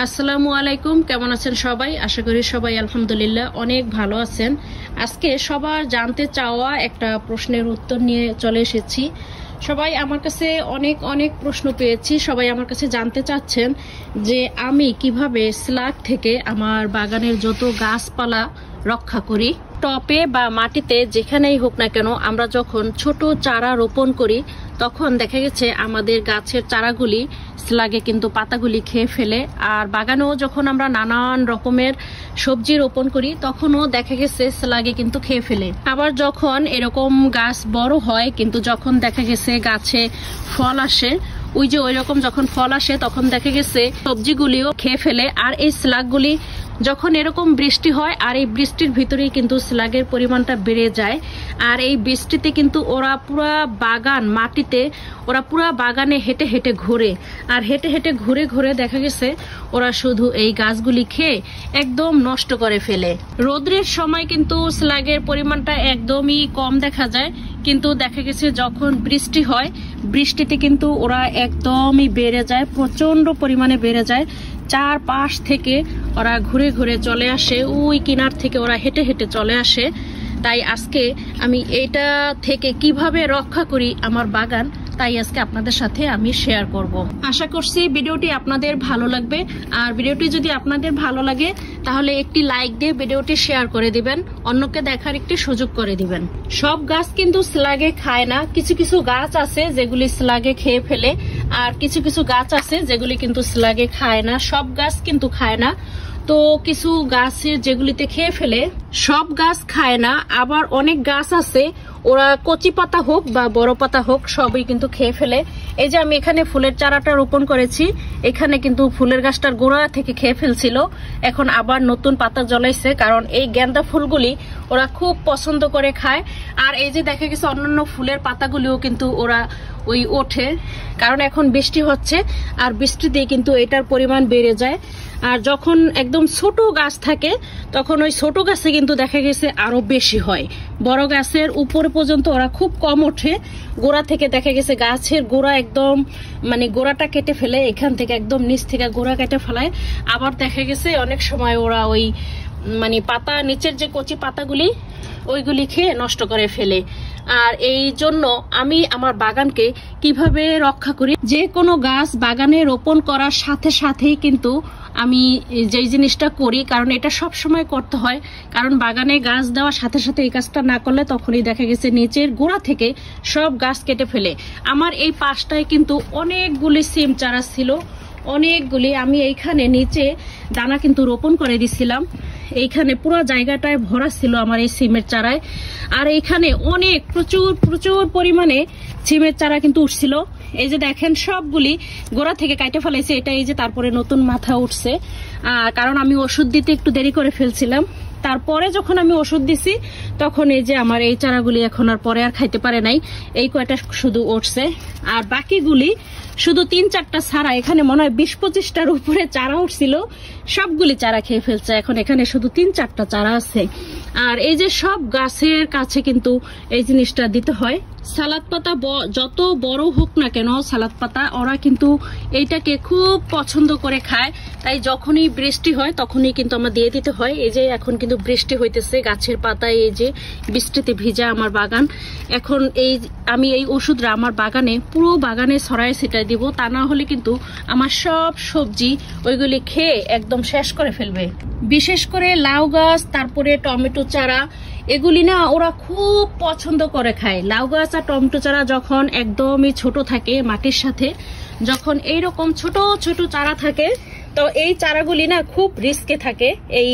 আসসালামু আলাইকুম, কেমন আছেন সবাই? আশা করি সবাই আলহামদুলিল্লাহ অনেক ভালো আছেন। আজকে সবার জানতে চাওয়া একটা প্রশ্নের উত্তর নিয়ে চলে এসেছি। সবাই আমার কাছে অনেক অনেক প্রশ্ন পেয়েছি। সবাই আমার কাছে জানতে চাচ্ছেন যে আমি কিভাবে স্লাগ থেকে আমার বাগানের যত গাছপালা রক্ষা করি। টপে বা মাটিতে যেখানেই হোক না কেন, আমরা যখন ছোট চারা রোপণ করি তখন দেখা গেছে আমাদের গাছের চারাগুলি স্লাগে কিন্তু পাতাগুলি খেয়ে ফেলে। আর বাগানেও যখন আমরা নানান রকমের সবজি রোপণ করি তখনও দেখা গেছে স্লাগে কিন্তু খেয়ে ফেলে। আবার যখন এরকম গাছ বড় হয়, কিন্তু যখন দেখা গেছে গাছে ফল আসে, ওই রকম যখন ফল আসে তখন দেখা গেছে সবজিগুলিও খেয়ে ফেলে। আর এই স্লাগগুলি যখন এরকম বৃষ্টি হয়, আর এই বৃষ্টির ভিতরেই কিন্তু স্লাগের পরিমাণটা বেড়ে যায়। আর এই বৃষ্টিতে কিন্তু ওরা পুরা বাগান মাটিতে, ওরা পুরা বাগানে হেঁটে হেঁটে ঘোরে। আর হেঁটে হেঁটে ঘুরে ঘুরে দেখা গেছে ওরা শুধু এই গাছগুলি খেয়ে একদম নষ্ট করে ফেলে। রোদ্রের সময় কিন্তু স্লাগের পরিমাণটা একদমই কম দেখা যায়, কিন্তু দেখা গেছে যখন বৃষ্টি হয়, বৃষ্টিতে কিন্তু ওরা একদমই বেড়ে যায়, প্রচন্ড পরিমাণে বেড়ে যায়। চারপাশ থেকে ওরা ঘুরে ঘুরে চলে আসে, ওই কিনার থেকে ওরা হেঁটে হেঁটে চলে আসে। তাই আজকে আমি এটা থেকে কিভাবে রক্ষা করি আমার বাগান, তাই আজকে আপনাদের সাথে আমি শেয়ার করব। আশা করছি ভিডিওটি আপনাদের ভালো লাগবে। আর ভিডিওটি যদি আপনাদের ভালো লাগে তাহলে একটি লাইক দিয়ে ভিডিওটি শেয়ার করে দিবেন, অন্যকে দেখার একটি সুযোগ করে দিবেন। সব গাছ কিন্তু স্লাগে খায় না, কিছু কিছু গাছ আছে যেগুলি স্লাগে খেয়ে ফেলে, আর কিছু কিছু গাছ আছে যেগুলি কিন্তু স্লাগে খায় না। সব গাছ কিন্তু খায় না, তো কিছু গাছের যেগুলিতে খেয়ে ফেলে, সব গাছ খায় না। আবার অনেক গাছ আছে ওরা কচি পাতা হোক বা বড় পাতা হোক সবই কিন্তু খেয়ে ফেলে। এই যে আমি এখানে ফুলের চারাটা রোপণ করেছি, এখানে কিন্তু ফুলের গাছটার গোড়া থেকে খেয়ে ফেলছিল, এখন আবার নতুন পাতা জ্বলাইছে, কারণ এই গেন্দা ফুলগুলি ওরা খুব পছন্দ করে খায়। আর এই যে দেখা গেছে অন্যান্য ফুলের পাতাগুলিও কিন্তু ওরা ওঠে, কারণ এখন বৃষ্টি হচ্ছে, আর বৃষ্টি দিয়ে কিন্তু এটার পরিমাণ বেড়ে যায়। আর যখন একদম ছোট গাছ থাকে তখন ওই ছোট গাছে কিন্তু দেখা গেছে আরো বেশি হয়। বড় গাছের উপরে পর্যন্ত ওরা খুব কম ওঠে, গোড়া থেকে দেখা গেছে গাছের গোড়া একদম গোড়াটা কেটে ফেলে, এখান থেকে একদম নিচ থেকে গোড়া কেটে ফেলায়। আবার দেখা গেছে অনেক সময় ওরা পাতা নিচের যে কচি পাতাগুলি ওইগুলি খেয়ে নষ্ট করে ফেলে। আর এই জন্য আমি আমার বাগানকে কিভাবে রক্ষা করি, যে কোনো গাছ বাগানে রোপণ করার সাথে সাথেই কিন্তু আমি যে জিনিসটা করি, কারণ এটা সব সময় করতে হয়, কারণ বাগানে গাছ দেওয়ার সাথে সাথে এই কাজটা না করলে তখনই দেখা গেছে নিচের গোড়া থেকে সব গাছ কেটে ফেলে। আমার এই পাশটায় কিন্তু অনেকগুলি সিম চারা ছিল, অনেকগুলি। আমি এইখানে নিচে দানা কিন্তু রোপণ করে দিছিলাম, এইখানে পুরো জায়গাটায় ভরা ছিল আমার এই সিমের চারায়। আর এইখানে অনেক প্রচুর প্রচুর পরিমাণে সিমের চারা কিন্তু উঠছিল। এই যে দেখেন সবগুলি গোড়া থেকে কাটে ফেলাইছে, এটা এই যে তারপরে নতুন মাথা উঠছে, কারণ আমি ওষুধ দিতে একটু দেরি করে ফেলছিলাম। তারপরে যখন আমি ওষুধ দিছি তখন এই যে আমার এই চারাগুলি এখন আর পরে আর খাইতে পারে নাই, এই কয়টা শুধু উঠছে। আর বাকিগুলি শুধু 3-4টা ছাড়া, এখানে মনে হয় 20-25টার উপরে চারা উঠছিল, সবগুলি চারা খেয়ে ফেলছে। এখন এখানে শুধু 3-4টা চারা আছে। আর এই যে সব গাছের কাছে কিন্তু এই জিনিসটা দিতে হয়। সালাদ পাতা যত বড় হোক না কেন, সালাদ পাতা ওরা কিন্তু এইটাকে খুব পছন্দ করে খায়। তাই যখনই বৃষ্টি হয় তখনই কিন্তু আমার দিয়ে দিতে হয়। এই যে এখন কিন্তু বৃষ্টি হইতেছে, গাছের পাতায় এই যে বৃষ্টিতে ভিজা আমার বাগান। এখন আমি এই ওষুধটা আমার বাগানে, পুরো বাগানে ছড়ায় ছিটায় দিব, তা না হলে কিন্তু আমার সব সবজি ওইগুলি খেয়ে একদম শেষ করে ফেলবে। বিশেষ করে লাউ গাছ, তারপরে টমেটো চারা, এগুলি না ওরা খুব পছন্দ করে খায়। লাউ গাছ আর টমেটো চারা যখন একদমই ছোট থাকে মাটির সাথে, যখন এইরকম ছোট ছোট চারা থাকে, তো এই চারাগুলি না খুব রিস্কে থাকে এই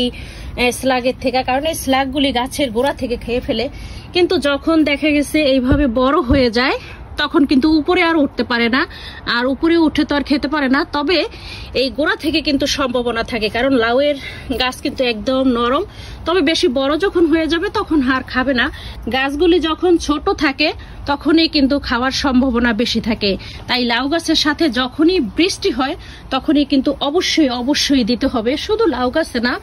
স্লাগের থেকে, কারণ এই স্লাগগুলি গাছের গোড়া থেকে খেয়ে ফেলে। কিন্তু যখন দেখা গেছে এইভাবে বড় হয়ে যায় তখন কিন্তু উপরে আর উঠতে পারে না, আর উপরে উঠে তো আর খেতে পারে না। তবে এই গোড়া থেকে কিন্তু সম্ভাবনা থাকে, কারণ লাউয়ের গাছ কিন্তু একদম নরম। তবে বেশি বড় যখন হয়ে যাবে তখন আর খাবে না। গাছগুলি যখন ছোট থাকে তখনই কিন্তু খাওয়ার সম্ভাবনা বেশি থাকে। তাই লাউ গাছের সাথে যখনই বৃষ্টি হয় তখনই কিন্তু অবশ্যই অবশ্যই দিতে হবে। শুধু লাউ গাছে না,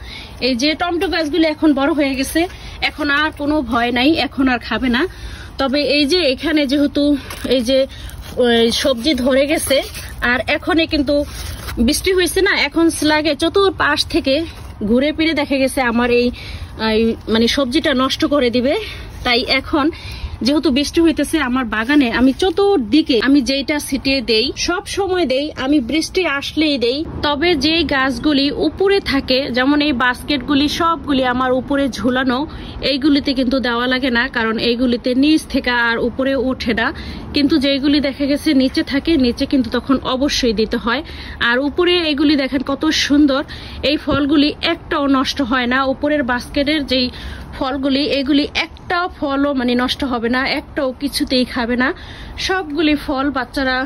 এই যে টমেটো গাছগুলি এখন বড় হয়ে গেছে, এখন আর কোনো ভয় নাই, এখন আর খাবে না। তবে এই যে এখানে যেহেতু এই যে সবজি ধরে গেছে। আর এখনই কিন্তু বৃষ্টি হয়েছে না, এখন স্লাগে চতুর্পাশ থেকে ঘুরে ফিরে দেখা গেছে আমার এই মানে সবজিটা নষ্ট করে দিবে। তাই এখন যেহেতু বৃষ্টি হইতেছে আমার বাগানে আমি চতুর্দিকে আমি যেটা ছিটিয়ে দেই, সব সময় দেই, আমি বৃষ্টি আসলেই দেই। তবে যে গাছগুলি উপরে থাকে, যেমন এই বাস্কেটগুলি সবগুলি আমার উপরে ঝুলানো, এইগুলিতে কিন্তু দেওয়া লাগে না, কারণ এইগুলিতে নিচ থেকে আর উপরে ওঠে না। কিন্তু যেগুলি দেখা গেছে নিচে থাকে, নিচে কিন্তু তখন অবশ্যই দিতে হয়। আর উপরে এগুলি দেখেন কত সুন্দর, এই ফলগুলি একটাও নষ্ট হয় না। উপরের বাস্কেটের যেই ফলগুলি, এগুলি একটাও ফলও মানে নষ্ট হবে না, একটাও কিছুতেই খাবে না। সবগুলি ফল বাচ্চারা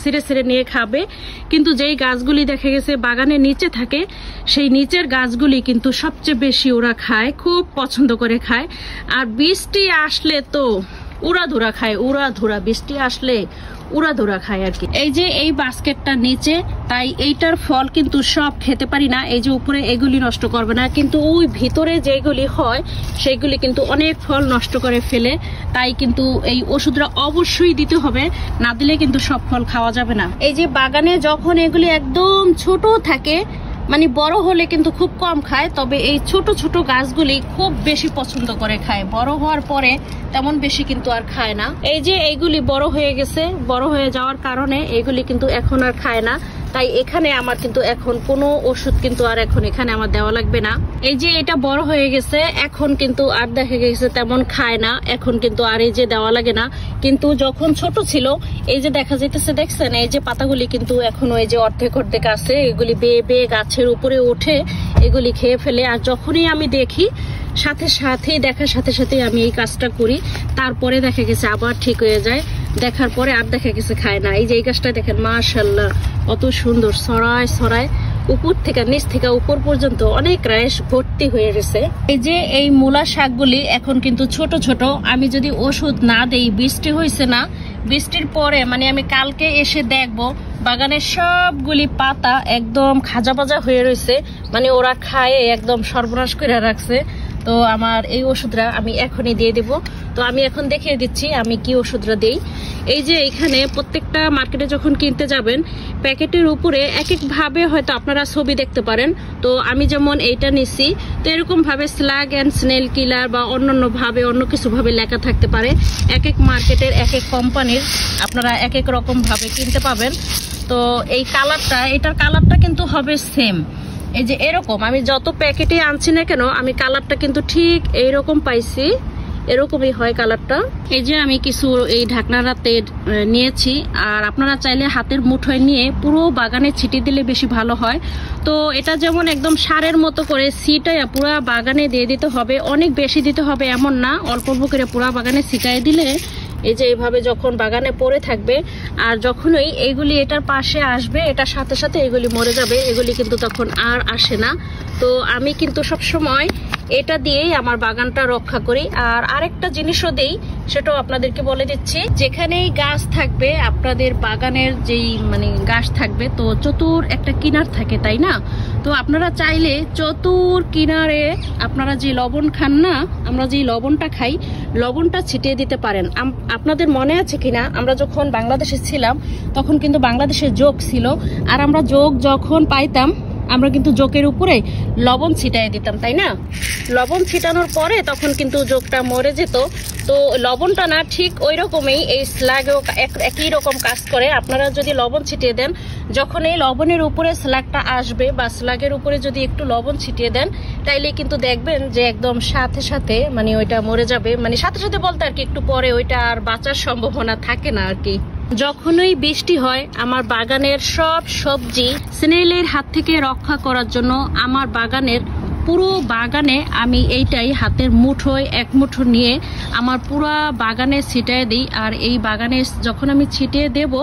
ছিঁড়ে ছিঁড়ে নিয়ে খাবে। কিন্তু যেই গাছগুলি দেখা গেছে বাগানের নিচে থাকে, সেই নিচের গাছগুলি কিন্তু সবচেয়ে বেশি ওরা খায়, খুব পছন্দ করে খায়। আর বৃষ্টি আসলে তো উড়াধুরা খায়, উড়াধুরা, বৃষ্টি আসলে উড়াধুরা খায় আর কি। এই যে এই বাস্কেটটা নিচে, তাই এইটার ফল কিন্তু সব খেতে পারি না। এই যে উপরে এগুলি নষ্ট করবে না, কিন্তু ওই ভিতরে যেগুলি হয় সেগুলি কিন্তু অনেক ফল নষ্ট করে ফেলে। তাই কিন্তু এই ওষুধটা অবশ্যই দিতে হবে, না দিলে কিন্তু সব ফল খাওয়া যাবে না। এই যে বাগানে যখন এগুলি একদম ছোট থাকে, মানে বড় হলে কিন্তু খুব কম খায়, তবে এই ছোট ছোট গাছগুলি খুব বেশি পছন্দ করে খায়। বড় হওয়ার পরে তেমন বেশি কিন্তু আর খায় না। এই যে এইগুলি বড় হয়ে গেছে, বড় হয়ে যাওয়ার কারণে এগুলি কিন্তু এখন আর খায় না। তাই এখানে আমার কিন্তু এখন কোনো ওষুধ কিন্তু আর এখন এখানে আমার দেওয়া লাগবে না। এই যে এটা বড় হয়ে গেছে, এখন কিন্তু আর দেখা গেছে তেমন খায় না, এখন কিন্তু আর এই যে দেওয়া লাগে না। কিন্তু যখন ছোট ছিল, এই যে দেখা যাইতেছে, দেখছেন এই যে পাতাগুলি কিন্তু এখনো এই যে অর্ধেক অর্ধেক আছে, এগুলি বেয়ে বেয়ে গাছের উপরে ওঠে, এগুলি খেয়ে ফেলে। আর যখনই আমি দেখি সাথে সাথেই দেখার সাথে সাথে আমি এই কাজটা করি, তারপরে দেখা গেছে আবার ঠিক হয়ে যায়। দেখার পরে আর দেখা গেছে খায় না। এই যে এই গাছটা দেখেন, মাশাআল্লাহ কত সুন্দর, ছড়ায় ছড়ায় উপর থেকে নিচ থেকে উপর পর্যন্ত অনেক রাইস ভর্তি হয়ে গেছে। এই যে এই মূলা শাকগুলি এখন কিন্তু ছোট ছোট, আমি যদি ওষুধ না দেই, বৃষ্টি হয়েছে না, বৃষ্টির পরে মানে আমি কালকে এসে দেখবো বাগানের সবগুলি পাতা একদম খাজা বাজা হয়ে রয়েছে, মানে ওরা খায় একদম সর্বনাশ করে রাখছে। তো আমার এই ওষুধটা আমি এখনই দিয়ে দেব। তো আমি এখন দেখিয়ে দিচ্ছি আমি কি ওষুধটা দেই। এই যে এখানে প্রত্যেকটা মার্কেটে যখন কিনতে যাবেন, প্যাকেটের উপরে এক এক ভাবে হয়তো আপনারা ছবি দেখতে পারেন। তো আমি যেমন এইটা নিছি, তো এরকম ভাবে স্লাগ অ্যান্ড স্নেল কিলার বা অন্যান্য ভাবে অন্য কিছু ভাবে লেখা থাকতে পারে। এক এক মার্কেটের এক এক কোম্পানির আপনারা এক এক রকম ভাবে কিনতে পাবেন। তো এই কালারটা, এটার কালারটা কিন্তু হবে সেম। এই যে এরকম আমি যত প্যাকেটে আনছি না কেন, আমি কালারটা কিন্তু ঠিক এইরকম পাইছি, এরকমই হয় কালারটা। এই যে আমি কিছু এই ঢাকনাতে নিয়েছি, আর আপনারা চাইলে হাতের মুঠোয় নিয়ে পুরো বাগানে ছিটিয়ে দিলে বেশি ভালো হয়। তো এটা যেমন একদম সারের মতো করে ছিটাইয়া পুরো বাগানে দিয়ে দিতে হবে, অনেক বেশি দিতে হবে এমন না, অল্প অল্প করে পুরো বাগানে ছিটাই দিলে এই যে এইভাবে যখন বাগানে পড়ে থাকবে, আর যখনই এইগুলি এটার পাশে আসবে, এটার সাথে সাথে এগুলি মরে যাবে, এগুলি কিন্তু তখন আর আসে না। তো আমি কিন্তু সব সময় এটা দিয়েই আমার বাগানটা রক্ষা করি। আর আরেকটা জিনিসও দেই, সেটাও আপনাদেরকে বলে দিচ্ছি। যেখানেই গাছ থাকবে, আপনাদের বাগানের যেই মানে গাছ থাকবে, তো চতুর একটা কিনার থাকে, তাই না? তো আপনারা চাইলে চতুর কিনারে আপনারা যে লবণ খান না, আমরা যে লবণটা খাই, লবণটা ছিটিয়ে দিতে পারেন। আপনাদের মনে আছে কিনা, আমরা যখন বাংলাদেশে ছিলাম তখন কিন্তু বাংলাদেশে যোগ ছিল, আর আমরা যোগ যখন পাইতাম আমরা কিন্তু যোগের উপরে লবণ ছিটাই দিতাম, তাই না? লবণ ছিটানোর পরে তখন কিন্তু যোগটা মরে যেত। তো লবণটা না ঠিক ওই রকমই এই স্লাগেও একই রকম কাজ করে। আপনারা যদি লবণ ছিটিয়ে দেন, যখন এই লবণের উপরে স্লাগটা আসবে বা স্লাগের উপরে যদি একটু লবণ ছিটিয়ে দেন, তাইলে কিন্তু দেখবেন যে একদম সাথে সাথে মানে ওইটা মরে যাবে। মানে সাথে সাথে বলতে আর কি, একটু পরে ওইটা আর বাঁচার সম্ভাবনা থাকে না আর কি। যখনই বৃষ্টি হয়, আমার বাগানের সব সবজি স্নেলের হাত থেকে রক্ষা করার জন্য আমার বাগানের পুরো বাগানে আমি এইটাই হাতের মুঠোয় এক মুঠো নিয়ে আমার পুরো বাগানে ছিটিয়ে দিই। আর এই বাগানে যখন আমি ছিটিয়ে দেব,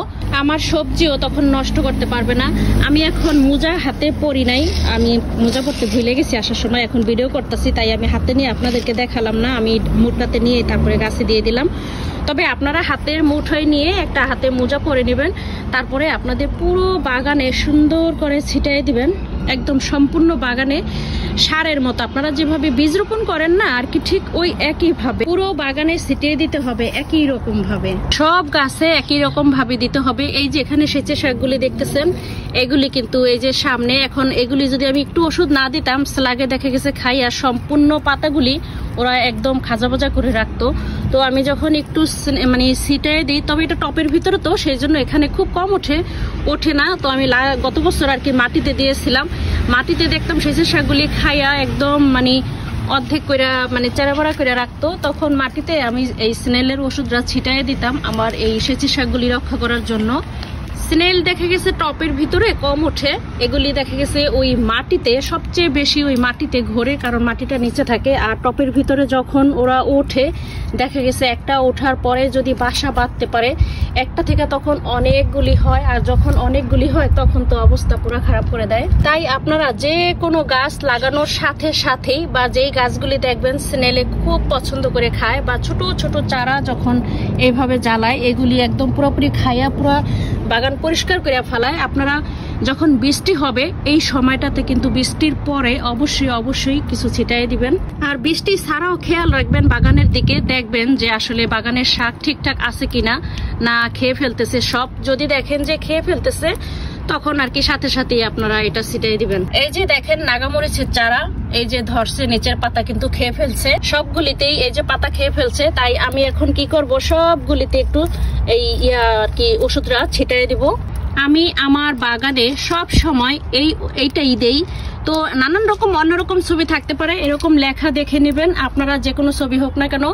আমার সবজিও তখন নষ্ট করতে পারবে না। আমি এখন মোজা হাতে পরি নাই, আমি মোজা পরতে ভুলে গেছি আসার সময়, এখন ভিডিও করতেছি তাই আমি হাতে নিয়ে আপনাদেরকে দেখালাম না, আমি মুঠটাতে নিয়ে তারপরে গাছে দিয়ে দিলাম। তবে আপনারা হাতের মুঠোয় নিয়ে একটা হাতে মোজা পরে নেবেন, তারপরে আপনাদের পুরো বাগানে সুন্দর করে ছিটিয়ে দিবেন, একদম সম্পূর্ণ বাগানে সারের মতো আপনারা যেভাবে বীজ রোপণ করেন না আর কি, ঠিক ওই একই ভাবে পুরো বাগানে ছিটিয়ে দিতে হবে, একই রকম ভাবে সব গাছে একই রকম ভাবে দিতে হবে। এই যে এখানে সেচের শাকগুলি দেখতেছেন, এগুলি কিন্তু এই যে সামনে, এখন এগুলি যদি আমি একটু ওষুধ না দিতাম স্লাগে দেখা গেছে খাই আর সম্পূর্ণ পাতাগুলি ওরা একদম খাজা ভাজা করে রাখতো। তো আমি যখন একটু মানে ছিটাই দিই, তবে এটা টপের ভিতরে তো সেই জন্য এখানে খুব কম ওঠে না। তো আমি গত বছর আর কি মাটিতে দিয়েছিলাম, মাটিতে দেখতাম সেচের শাকগুলি খাইয়া একদম মানে অর্ধেক করে মানে চেরাবড়া করে রাখতো। তখন মাটিতে আমি এই স্নেলের ওষুধটা ছিটাই দিতাম আমার এই সেচের শাকগুলি রক্ষা করার জন্য। স্নেল দেখা গেছে টপের ভিতরে কম ওঠে, এগুলি দেখা গেছে ওই মাটিতে সবচেয়ে বেশি ওই মাটিতে ঘোরে, কারণ মাটিটা নিচে থাকে। আর টপের ভিতরে যখন ওরা ওঠে দেখা গেছে একটা ওঠার পরে যদি বাসা বাঁধতে পারে একটা থেকে তখন অনেকগুলি হয়, আর যখন অনেকগুলি হয় তখন তো অবস্থা পুরো খারাপ করে দেয়। তাই আপনারা যে কোনো গাছ লাগানোর সাথে সাথেই বা যেই গাছগুলি দেখবেন স্নেলে খুব পছন্দ করে খায় বা ছোট ছোট চারা যখন এইভাবে জ্বালায় এগুলি একদম পুরোপুরি খাইয়া পুরো বাগান পরিষ্কার করে ফেলায়। আপনারা যখন বৃষ্টি হবে এই সময়টাতে কিন্তু বৃষ্টির পরে অবশ্যই কিছু ছিটাই দিবেন। আর বৃষ্টি ছাড়াও খেয়াল রাখবেন বাগানের দিকে, দেখবেন যে আসলে বাগানের শাক ঠিকঠাক আছে কিনা, না খেয়ে ফেলতেছে সব। যদি দেখেন যে খেয়ে ফেলতেছে তখন আর কি সাথে সাথেই আপনারা এটা ছিটাই দিবেন। এই যে দেখেন নাগামরিচের চারা এই যে ধরছে, নিচের পাতা কিন্তু খেয়ে ফেলছে সবগুলিতেই, এই যে পাতা খেয়ে ফেলছে। তাই আমি এখন কি করব, সবগুলিতে একটু এই আর কি ওষুধটা ছিটাই দিব। আমি আমার বাগানে সব সময় এইটাই দেই। তো নানান রকম অন্যরকম ছবি থাকতে পারে, এরকম লেখা দেখে নেবেন আপনারা, যে কোনো ছবি হোক না কেন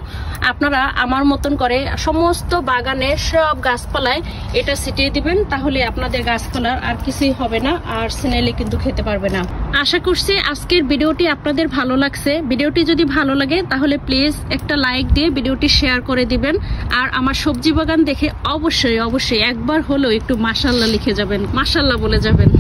আপনারা আমার মতন করে সমস্ত বাগানে সব গাছপালায় এটা ছিটিয়ে দিবেন, তাহলে আপনাদের গাছপালার আর কিছুই হবে না, আর স্নেলে কিন্তু খেতে পারবে না। আশা করছি আজকের ভিডিওটি আপনাদের ভালো লাগছে। ভিডিওটি যদি ভালো লাগে তাহলে প্লিজ একটা লাইক দিয়ে ভিডিওটি শেয়ার করে দিবেন। আর আমার সবজি বাগান দেখে অবশ্যই একবার হলেও একটু মাশাআল্লাহ লিখে যাবেন, মাশাআল্লাহ বলে যাবেন।